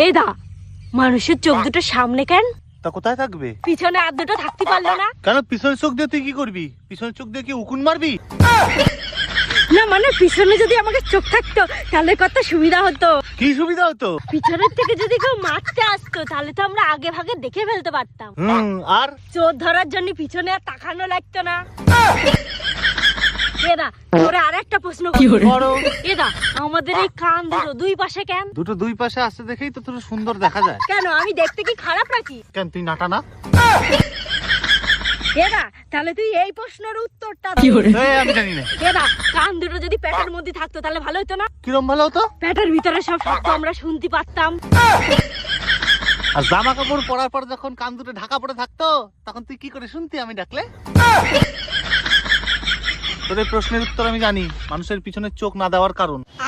এই দা, মানুষের চোখ দুটো সামনে কেন? তা কোথায় থাকবে? পিছনে আর দুটো থাকতে পারলো না? কেন পিছনের চোখ দিয়ে তুই কি করবি? পিছনের চোখ দিয়ে কি উকুন মারবি? না মানে পিছনে যদি আমাকে চোখ থাকতো তাহলে কত সুবিধা হতো। কি সুবিধা হতো? পিছনের থেকে যদি কেউ মারতে আসতো তাহলে তো আমরা আগে ভাগে দেখে ফেলতে পারতাম। আর চোর ধরার জন্য পিছনে আর তাকানো লাগতো না। এদা তোরে আরেকটা প্রশ্ন করো। এদা আমাদের এই কান দুটো দুই পাশে কেন? দুটো দুই পাশে আসতে দেখেই তো তোর সুন্দর দেখা যায়। কেন আমি দেখতে কি খারাপ নাকি? কেন তুই নাটা না? এদা তাহলে তুই এই প্রশ্নের উত্তরটা আমি জানি না। এদা কান দুটো যদি পেটের মধ্যে থাকতো তাহলে ভালো হতো না? কিরম ভালো হতো? পেটের ভিতরে সব শব্দ আমরা শুনতে পারতাম। আর জামা কাপড় পরার পর যখন কান দুটো ঢাকা পড়ে থাকতো তখন তুই কি করে শুনতি আমি ডাকলে? তোর এই প্রশ্নের উত্তর আমি জানি, মানুষের পিছনে চোখ না দেওয়ার কারণ।